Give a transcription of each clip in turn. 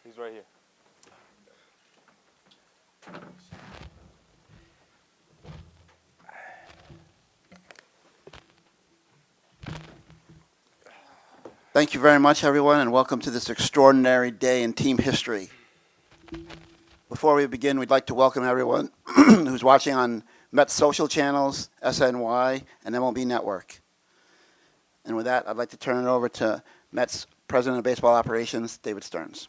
He's right here. Thank you very much, everyone, and welcome to this extraordinary day in team history. Before we begin, we'd like to welcome everyone who's watching on Mets social channels, SNY, and MLB Network. And with that, I'd like to turn it over to Mets President of Baseball Operations, David Stearns.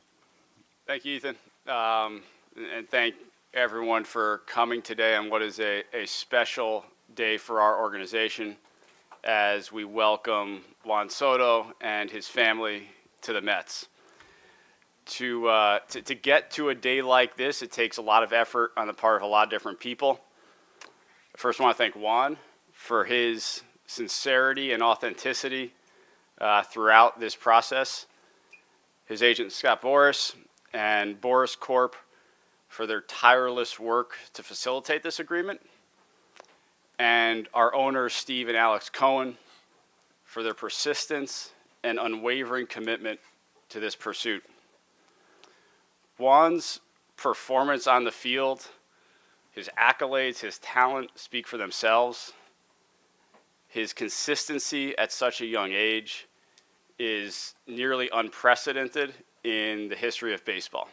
Thank you, Ethan. And thank everyone for coming today on what is a special day for our organization as we welcome Juan Soto and his family to the Mets. To get to a day like this, it takes a lot of effort on the part of a lot of different people. I first want to thank Juan for his sincerity and authenticity throughout this process. His agent, Scott Boras, and Boras Corp. For their tireless work to facilitate this agreement. And our owners, Steve and Alex Cohen, for their persistence and unwavering commitment to this pursuit. Juan's performance on the field, his accolades, his talent speak for themselves. His consistency at such a young age is nearly unprecedented in the history of baseball.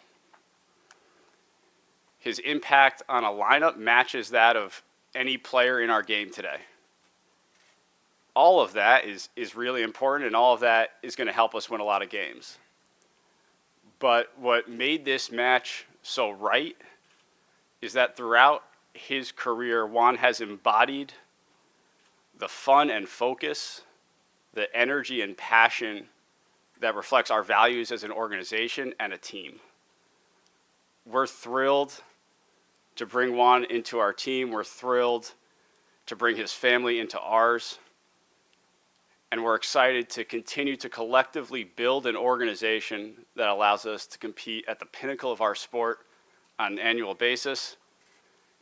His impact on a lineup matches that of any player in our game today. All of that is really important, and all of that is going to help us win a lot of games. But what made this match so right is that throughout his career, Juan has embodied the fun and focus, the energy and passion that reflects our values as an organization and a team. We're thrilled to bring Juan into our team. We're thrilled to bring his family into ours. And we're excited to continue to collectively build an organization that allows us to compete at the pinnacle of our sport on an annual basis.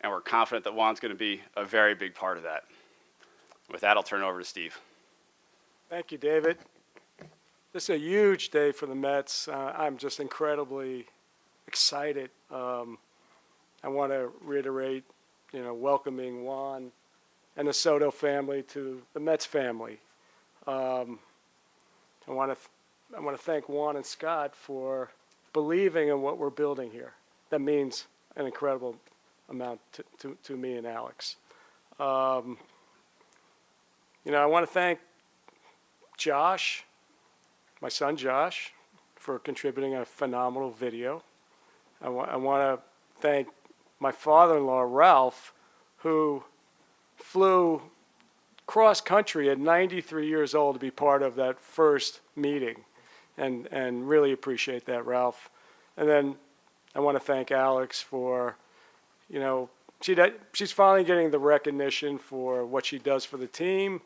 And we're confident that Juan's going to be a very big part of that. With that, I'll turn it over to Steve. Thank you, David. This is a huge day for the Mets. I'm just incredibly excited. I want to reiterate, welcoming Juan and the Soto family to the Mets family. I want to thank Juan and Scott for believing in what we're building here. That means an incredible amount to me and Alex. I want to thank Josh, my son Josh, for contributing a phenomenal video. I want to thank my father-in-law, Ralph, who flew cross-country at 93 years old to be part of that first meeting, and really appreciate that, Ralph. And then I want to thank Alex for, she's finally getting the recognition for what she does for the team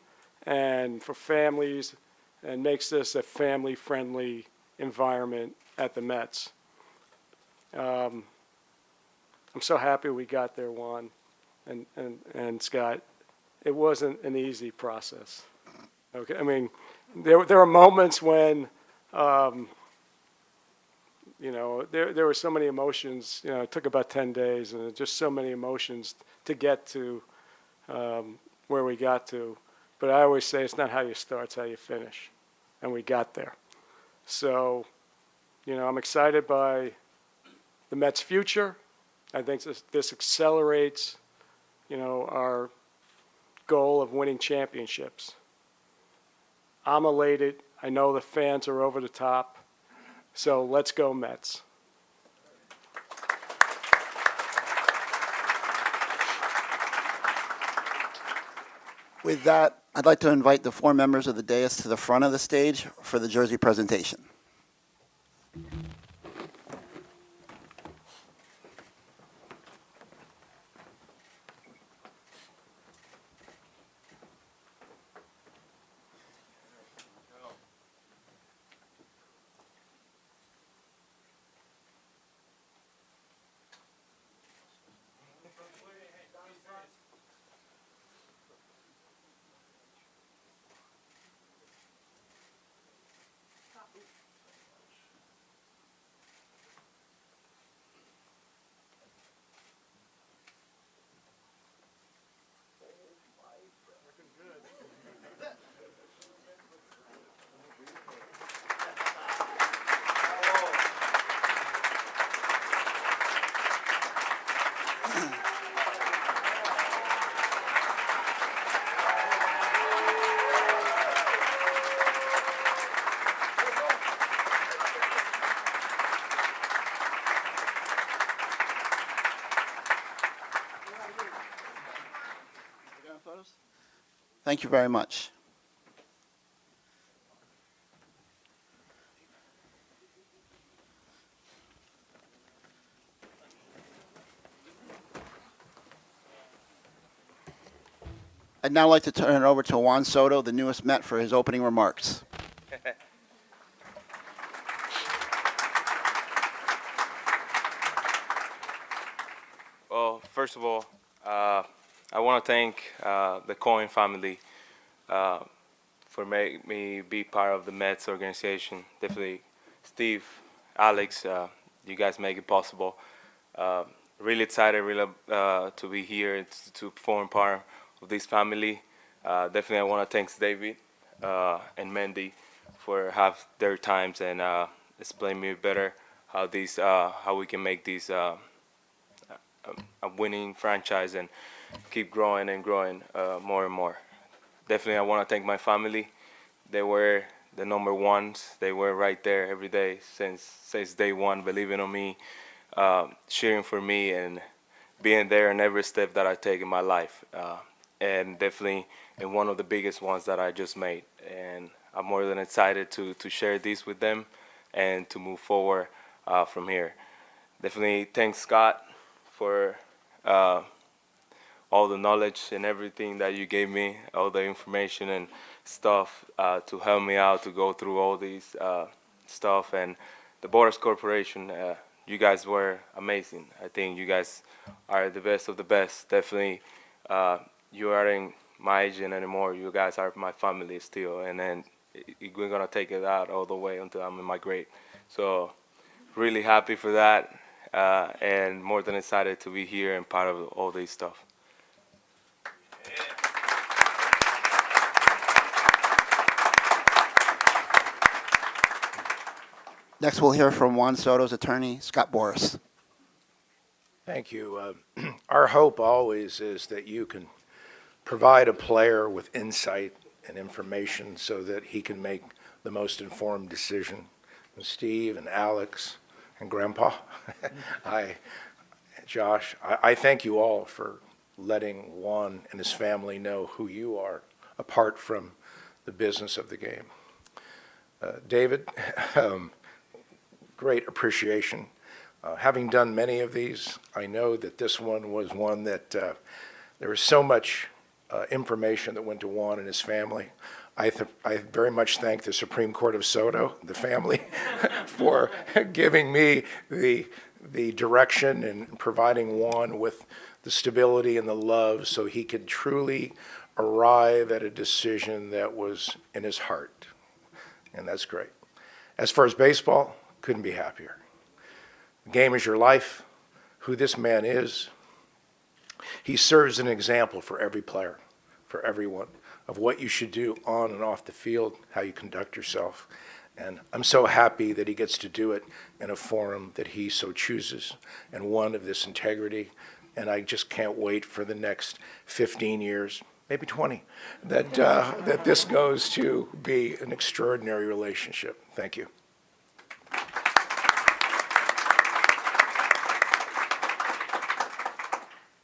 and for families, and makes this a family-friendly environment at the Mets. I'm so happy we got there, Juan and Scott. It wasn't an easy process. Okay, I mean, there were moments when, there were so many emotions. It took about 10 days, and just so many emotions to get to where we got to. But I always say it's not how you start, it's how you finish. And we got there. So, I'm excited by the Mets' future. I think this accelerates, our goal of winning championships. I'm elated. I know the fans are over the top. So let's go Mets. With that, I'd like to invite the 4 members of the dais to the front of the stage for the jersey presentation. Thank you very much. I'd now like to turn it over to Juan Soto, the newest Met, for his opening remarks. Well, first of all, I want to thank the Cohen family for making me be part of the Mets organization. Definitely Steve, Alex, you guys make it possible. Really excited to be here and to form part of this family. Definitely I want to thank David and Mandy for have their times and explain me better how we can make these a winning franchise and keep growing and growing more and more. Definitely, I want to thank my family. They were the number ones. They were right there every day since day one, believing on me, cheering for me, and being there in every step that I take in my life. And definitely in one of the biggest ones that I just made. And I'm more than excited to share this with them and to move forward from here. Definitely thanks Scott for all the knowledge and everything that you gave me, all the information and stuff to help me out to go through all these stuff. And the Borders Corporation, you guys were amazing. I think you guys are the best of the best. Definitely, you aren't my agent anymore. You guys are my family still. And then we're going to take it out all the way until I'm in my grave. So really happy for that. And more than excited to be here and part of all this stuff. Next, we'll hear from Juan Soto's attorney, Scott Boras. Thank you. Our hope always is that you can provide a player with insight and information so that he can make the most informed decision. And Steve and Alex and Grandpa, Josh, I thank you all for letting Juan and his family know who you are, apart from the business of the game. David, great appreciation. Having done many of these, I know that this one was one that there was so much information that went to Juan and his family. I very much thank the Supreme Court of Soto, the family, for giving me the direction and providing Juan with the stability and the love so he could truly arrive at a decision that was in his heart. And that's great. As far as baseball, couldn't be happier. The game is your life, who this man is. He serves an example for every player, for everyone, of what you should do on and off the field, how you conduct yourself. And I'm so happy that he gets to do it in a forum that he so chooses, and one of this integrity. And I just can't wait for the next 15 years, maybe 20, that this goes to be an extraordinary relationship. Thank you.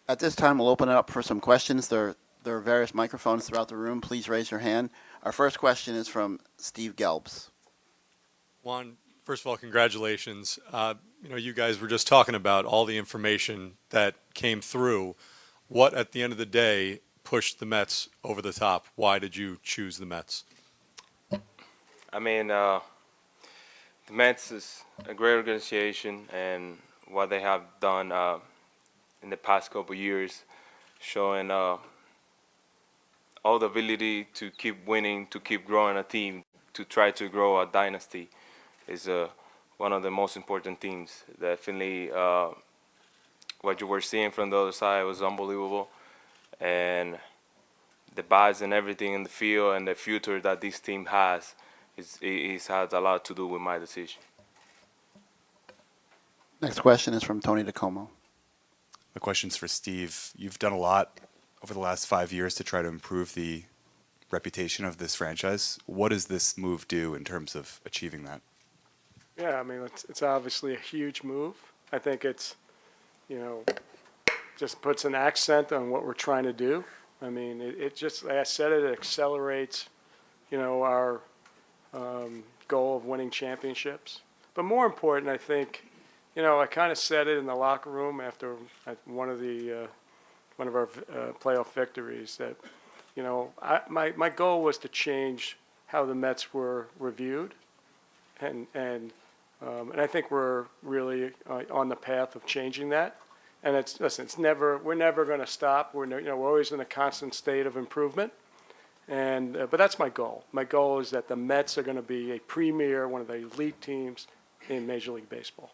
At this time, we'll open it up for some questions. There are various microphones throughout the room. Please raise your hand. Our first question is from Steve Gelbs. Juan, first of all, congratulations. You guys were just talking about all the information that came through. What, at the end of the day, pushed the Mets over the top? Why did you choose the Mets? I mean, the Mets is a great organization, and what they have done in the past couple of years, showing all the ability to keep winning, to keep growing a team, to try to grow a dynasty is one of the most important things. Definitely what you were seeing from the other side was unbelievable. And the buzz and everything in the field and the future that this team has has a lot to do with my decision. Next question is from Tony DeComo. The question's for Steve. You've done a lot over the last 5 years to try to improve the reputation of this franchise. What does this move do in terms of achieving that? Yeah, I mean, it's obviously a huge move. I think it's, just puts an accent on what we're trying to do. I mean, it just, like I said, it accelerates, our goal of winning championships. But more important, I think, I kind of said it in the locker room after one of our playoff victories that, my goal was to change how the Mets were reviewed, and I think we're really on the path of changing that. And we're never going to stop. We're always in a constant state of improvement. And but that's my goal. My goal is that the Mets are going to be a premier, one of the elite teams in Major League Baseball.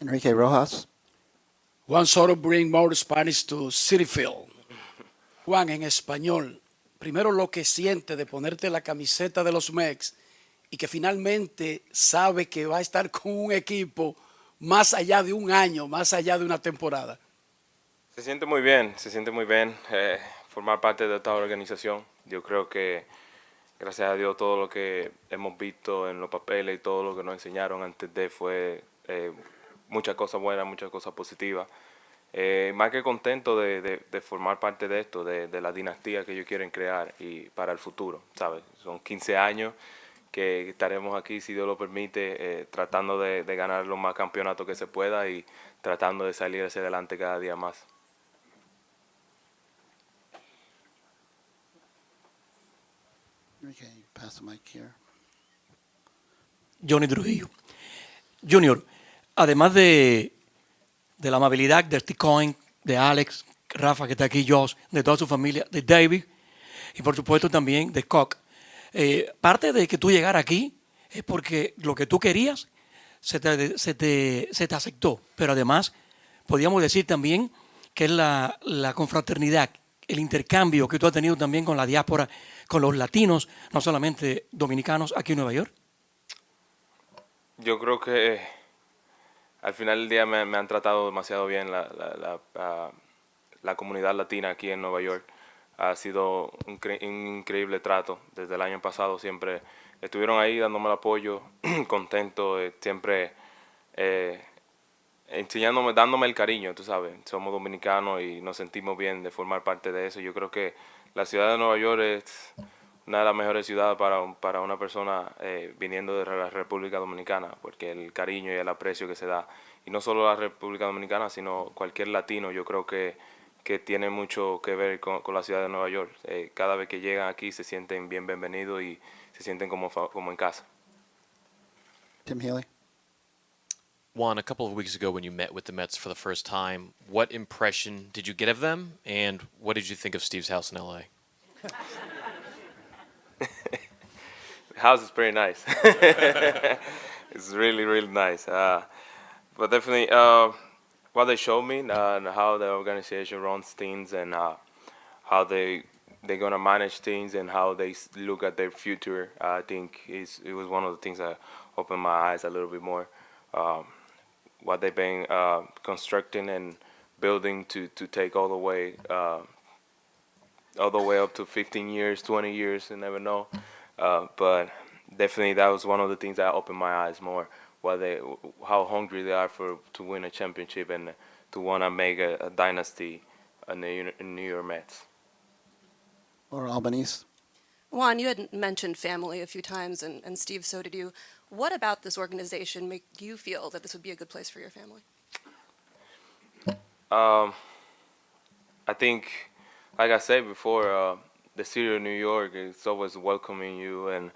Enrique Rojas. Juan Soto bring more Spanish to Citi Field. Juan, en español, primero lo que siente de ponerte la camiseta de los Mets y que finalmente sabe que va a estar con un equipo más allá de un año, más allá de una temporada. Se siente muy bien formar parte de esta organización. Yo creo que, gracias a Dios, todo lo que hemos visto en los papeles y todo lo que nos enseñaron antes de fue muchas cosas buenas, muchas cosas positivas. Más que contento de formar parte de esto, de la dinastía que ellos quieren crear y para el futuro, ¿sabes? Son 15 años que estaremos aquí, si Dios lo permite, tratando de ganar los más campeonatos que se pueda y tratando de salir hacia adelante cada día más. Enrique, pass the mic here. Johnny Trujillo. Junior, además de la amabilidad de Steve Cohen, de Alex, Rafa que está aquí, Josh, de toda su familia, de David y por supuesto también de Koch. Parte de que tú llegaras aquí es porque lo que tú querías se te aceptó, pero además podríamos decir también que es la confraternidad, el intercambio que tú has tenido también con la diáspora, con los latinos, no solamente dominicanos, aquí en Nueva York. Yo creo que al final del día me han tratado demasiado bien la comunidad latina aquí en Nueva York. Ha sido un increíble trato. Desde el año pasado siempre estuvieron ahí dándome el apoyo, contento, siempre enseñándome, dándome el cariño, tú sabes. Somos dominicanos y nos sentimos bien de formar parte de eso. Yo creo que la ciudad de Nueva York es una de las mejores ciudades para una persona viniendo de la República Dominicana, porque el cariño y el aprecio que se da, y no solo la República Dominicana, sino cualquier latino, yo creo que tiene mucho que ver con la ciudad de Nueva York. Cada vez que llegan aquí se sienten bienvenidos y se sienten como en casa. Tim Healy. Juan, a couple of weeks ago when you met with the Mets for the first time, what impression did you get of them, and what did you think of Steve's house in L.A.? The house is pretty nice. It's really, really nice. But definitely, what they showed me and how the organization runs things and how they're gonna manage things and how they look at their future, I think it was one of the things that opened my eyes a little bit more. What they've been constructing and building to take all the way up to 15 years, 20 years, you never know. But definitely that was one of the things that opened my eyes more. How hungry they are to win a championship and to want to make a dynasty in the New York Mets. Or Albanese. Juan, you had mentioned family a few times, and Steve, so did you. What about this organization make you feel that this would be a good place for your family? I think, like I said before, the city of New York is always welcoming you and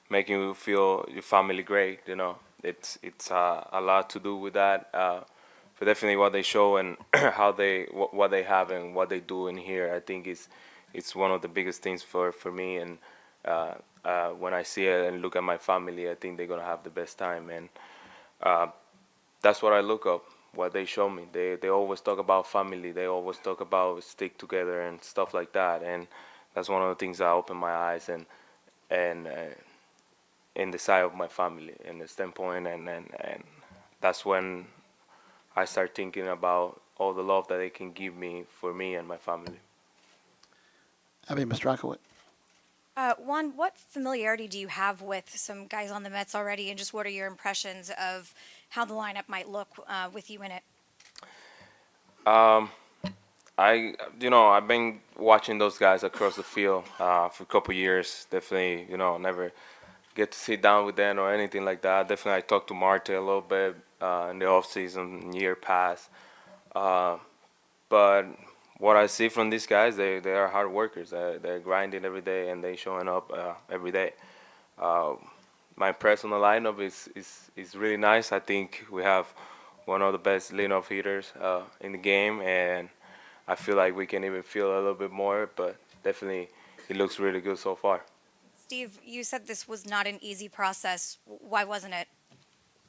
making you feel your family great. You know, it's a lot to do with that. But definitely what they show and how what they have and what they do in here, I think it's one of the biggest things for me. And when I see it and look at my family, I think they're gonna have the best time. And that's what I look up. What they show me, they always talk about family. They always talk about stick together and stuff like that. And that's one of the things that opened my eyes and in the side of my family, in the standpoint, and that's when I start thinking about all the love that they can give me for me and my family. Abby Mastrakowicz. Juan, what familiarity do you have with some guys on the Mets already, and just what are your impressions of how the lineup might look with you in it? I've been watching those guys across the field for a couple years. Definitely, never get to sit down with them or anything like that. Definitely, I talked to Marte a little bit in the off season, year past. Uh, but what I see from these guys, they are hard workers. They're grinding every day and they showing up every day. Uh, my personal lineup is really nice. I think we have one of the best leadoff hitters in the game, and I feel like we can even feel a little bit more. But definitely, it looks really good so far. Steve, you said this was not an easy process. Why wasn't it?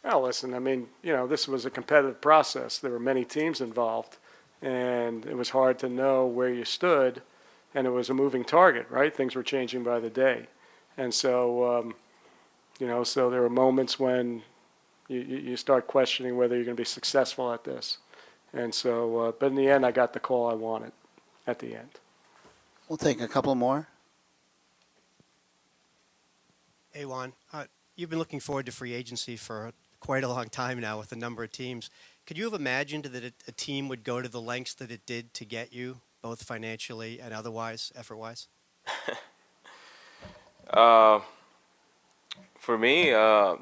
Well, listen, I mean, this was a competitive process. There were many teams involved, and it was hard to know where you stood, and it was a moving target, right? Things were changing by the day. And so, so there were moments when you start questioning whether you're going to be successful at this. And so, but in the end, I got the call I wanted at the end. We'll take a couple more. Hey, Juan. You've been looking forward to free agency for quite a long time now with a number of teams. Could you have imagined that a team would go to the lengths that it did to get you, both financially and otherwise, effort-wise? For me, I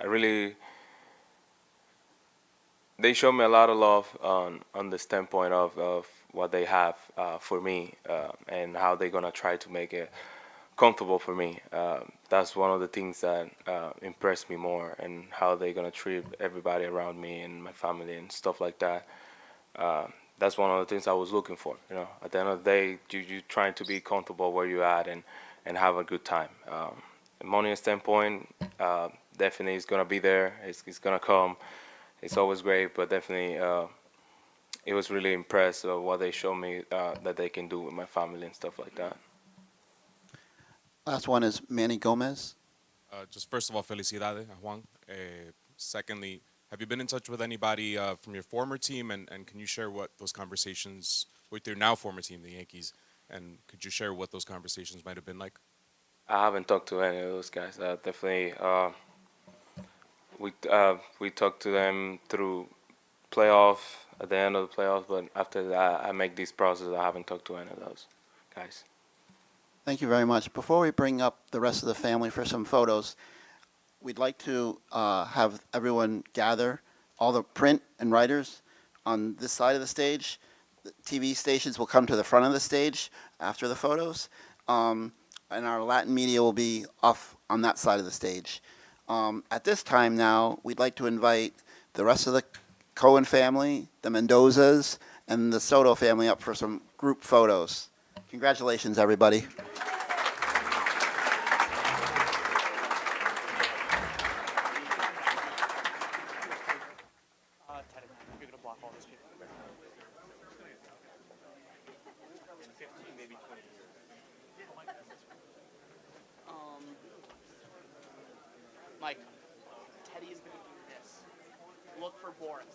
really they show me a lot of love on the standpoint of what they have for me and how they're gonna try to make it comfortable for me. That's one of the things that impressed me more, and how they're gonna treat everybody around me and my family and stuff like that. That's one of the things I was looking for. At the end of the day, you trying to be comfortable where you're at and have a good time. Money standpoint, definitely is gonna be there. It's gonna come. It's always great, but definitely it was really impressed with what they showed me that they can do with my family and stuff like that. Last one is Manny Gomez. Just first of all, felicidades, Juan. Secondly, have you been in touch with anybody from your former team, and can you share what those conversations with your now former team, the Yankees, and could you share what those conversations might have been like? I haven't talked to any of those guys. Definitely, we talked to them through playoff at the end of the playoffs, but after that, I make this process. I haven't talked to any of those guys. Thank you very much. Before we bring up the rest of the family for some photos, we'd like to have everyone gather, all the print and writers on this side of the stage. The TV stations will come to the front of the stage after the photos, and our Latin media will be off on that side of the stage. At this time now, we'd like to invite the rest of the Cohen family, the Mendozas, and the Soto family up for some group photos. Congratulations, everybody. Mike, Teddy is going to do this. Look for Boris.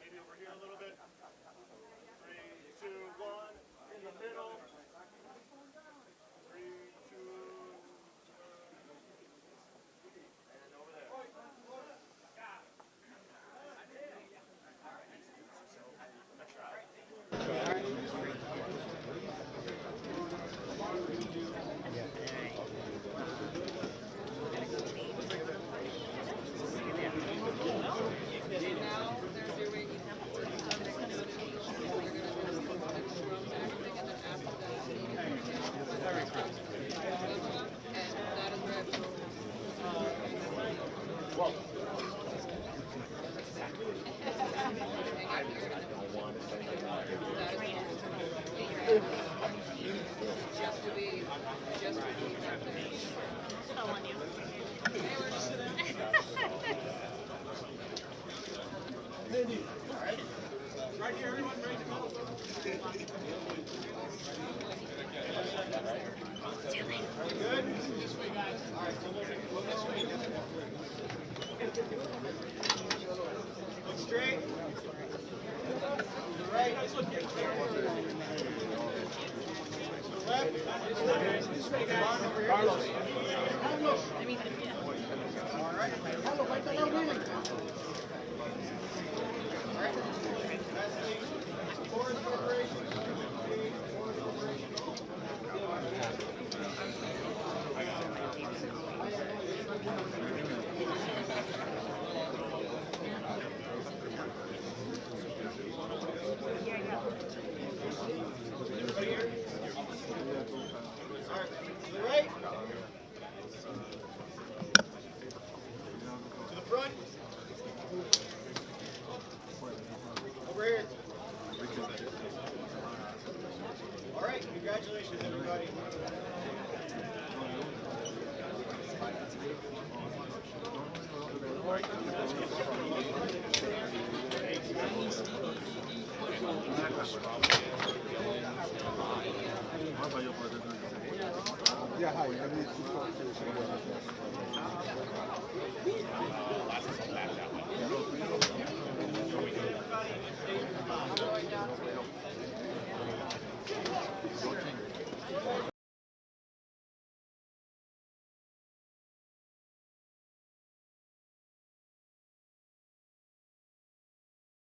Maybe over here a little bit. 3, 2, 1. In the middle. 3, 2. And over there. Right here, everyone, right Good? This way, guys. All right, so look this way. Look straight. Right. To the left. This way, guys. Carlos. All right. Carlos, right there. All right. Forward preparation. All right, congratulations, everybody. Yeah, hi.